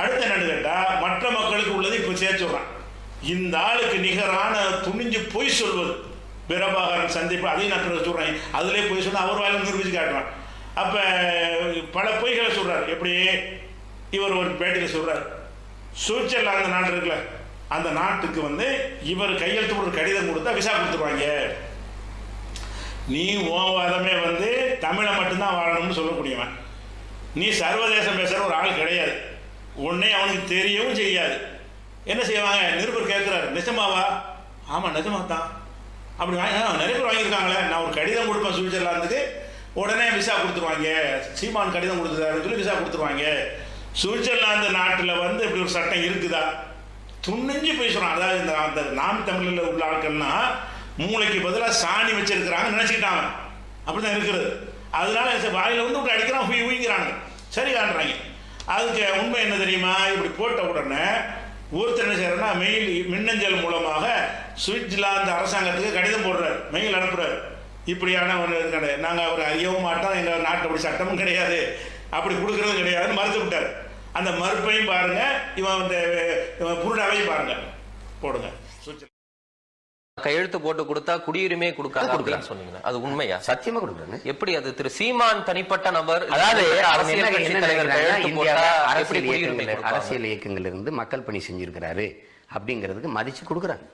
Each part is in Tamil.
அடுத்து என்னன்னு கேட்டால் மற்ற மக்களுக்கு உள்ளது இப்போ சேர்த்து விட்றான். இந்த ஆளுக்கு நிகரான துணிஞ்சு பொய் சொல்வது பிரபாகரன் சந்திப்பு, அதையும் நான் பிறகு சொல்கிறேன். அதிலே பொய் சொன்னால் அவர் வாயிலும் நிரூபித்து காட்டுவான். அப்போ பல பொய்களை சொல்கிறார். எப்படி இவர் ஒரு பேட்டியில் சொல்கிறார், சுவிட்சர்லாந்து நாடு இருக்குல்ல, அந்த நாட்டுக்கு வந்து இவர் கையெழுத்து ஒரு கடிதம் கொடுத்தா விசா கொடுத்துருவாங்க. நீ ஓவாதமே வந்து தமிழை மட்டும்தான் வாழணும்னு சொல்லக்கூடியவன். நீ சர்வதேசம் பேசுகிற ஒரு ஆள் கிடையாது. உடனே அவனுக்கு தெரியவும் செய்யாது. என்ன செய்வாங்க, நிருபர் கேட்குறாரு, நிஜமாவா? ஆமாம் நிஜமா தான். அப்படி நிறைய பேர் வாங்கியிருக்காங்களே, நான் ஒரு கடிதம் கொடுப்பேன் சுவிட்சர்லாந்துக்கு, உடனே விசா கொடுத்துருவாங்க. சீமான் கடிதம் கொடுத்துருக்காருன்னு சொல்லி விசா கொடுத்துருவாங்க. சுவிட்சர்லாந்து நாட்டில் வந்து இப்படி ஒரு சட்டம் இருக்குதா? துணிஞ்சு பேசுகிறான். அதாவது இந்த அந்த நாம் தமிழில் உள்ள ஆட்கள்னா மூளைக்கு பதிலாக சாணி வச்சிருக்கிறாங்க நினச்சிக்கிட்டாங்க. அப்படி தான் இருக்கிறது. அதனால வாயில் வந்து இப்படி அடிக்கிறான், ஊய்க்கிறாங்க, சரி காட்டுறாங்க. அதுக்கு உண்மை என்ன தெரியுமா? இப்படி போட்ட உடனே ஒருத்தர் என்ன செய்யறன்னா மின்னஞ்சல் மூலமாக சுவிட்சர்லாந்து அரசாங்கத்துக்கு கடிதம் போடுறாரு, மெயில் அனுப்புறாரு. இப்படியான ஒரு கிடையாது, நாங்கள் அவர் அறியவும் மாட்டோம், எங்கள் நாட்டு அப்படி சட்டமும் கிடையாது, அப்படி கொடுக்கறது கிடையாதுன்னு மறுத்து விட்டார். அந்த மறுப்பையும் பாருங்க, இவன் இந்த புருடாவையும் பாருங்க, போடுங்க. கையெழுத்து போட்டு கொடுத்தா குடியுரிமை கொடுக்காது சொன்னீங்க, அது உண்மையா? சத்தியமா கொடுக்குறாங்க. எப்படி அது திரு சீமான் தனிப்பட்ட நபர்? அதாவது அரசியல் இயக்கங்கள் இருந்து மக்கள் பணி செஞ்சிருக்கிறாரு அப்படிங்கிறதுக்கு மதிச்சு கொடுக்குறாங்க,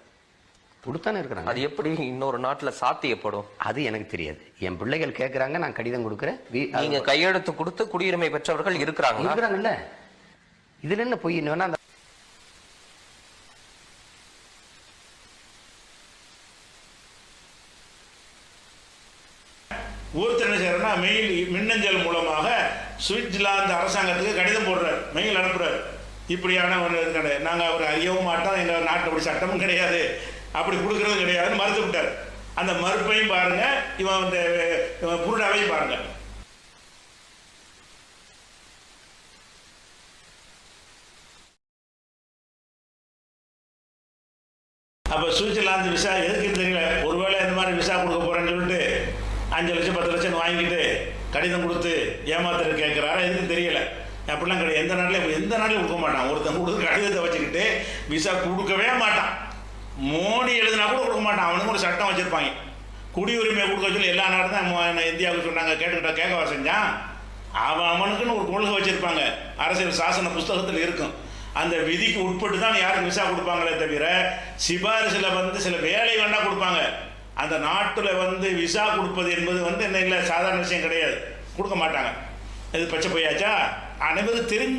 கொடுத்தானே இருக்கிறாங்க. அது எப்படி இன்னொரு நாட்டுல சாத்தியப்படும்? அது எனக்கு தெரியாது. என் பிள்ளைகள் கேட்கறாங்க, நான் கடிதம் கொடுக்குறேன். நீங்க கையெழுத்து கொடுத்து குடியுரிமை பெற்றவர்கள் இருக்கிறாங்கல்ல, இதுல என்ன பொய்? வேணா ஒருத்தர் என்ன செய்யறன்னா மின்னஞ்சல் மூலமாக சுவிட்சர்லாந்து அரசாங்கத்துக்கு கடிதம் போடுறாரு, மெயில் அனுப்புறாரு. இப்படியான ஒரு கிடையாது, நாங்கள் அவர் அறியவும் மாட்டோம், எங்கள் நாட்டு அப்படி சட்டமும் கிடையாது, அப்படி கொடுக்கறது கிடையாதுன்னு மறுத்து விட்டார். அந்த மறுப்பையும் பாருங்க, இவன் இந்த புருடாவையும் பாருங்க. அப்போ சுவிட்சர்லாந்து விசா எதுக்குன்னு தெரியல. ஒருவேளை இந்த மாதிரி விசா கொடுக்க போறேன்னு சொல்லிட்டு 5 லட்சம் 10 லட்சம் வாங்கிட்டு கடிதம் கொடுத்து ஏமாத்துற கேட்குறாரா, எதுக்கும் தெரியல. அப்படிலாம் கிடையாது. எந்த நாட்டில் கொடுக்க மாட்டான். ஒருத்தன் கொடுத்து கடிதத்தை வச்சுக்கிட்டு விசா கொடுக்கவே மாட்டான். மோடி எழுதினா கூட கொடுக்க மாட்டான். அவனுக்கு ஒரு சட்டம் வச்சுருப்பாங்க, குடியுரிமை கொடுக்க சொல்லி. எல்லா நாடும் தான் இந்தியாவுக்கு சொன்னாங்க, கேட்கவா செஞ்சான். அவனுக்குன்னு ஒரு கொள்கை வச்சுருப்பாங்க, அரசியல் சாசன புஸ்தகத்தில் இருக்கும். அந்த விதிக்கு உட்பட்டு தான் யாருக்கு விசா கொடுப்பாங்களே தவிர சிபாரிசில் வந்து சில வேலை வேண்டாம் கொடுப்பாங்க. அந்த நாட்டில் வந்து விசா கொடுப்பது என்பது வந்து என்ன இல்லை, சாதாரண விஷயம் கிடையாது, கொடுக்க மாட்டாங்க. இது பச்சை பொய்யாச்சா? அனைவரும் தெரிஞ்சு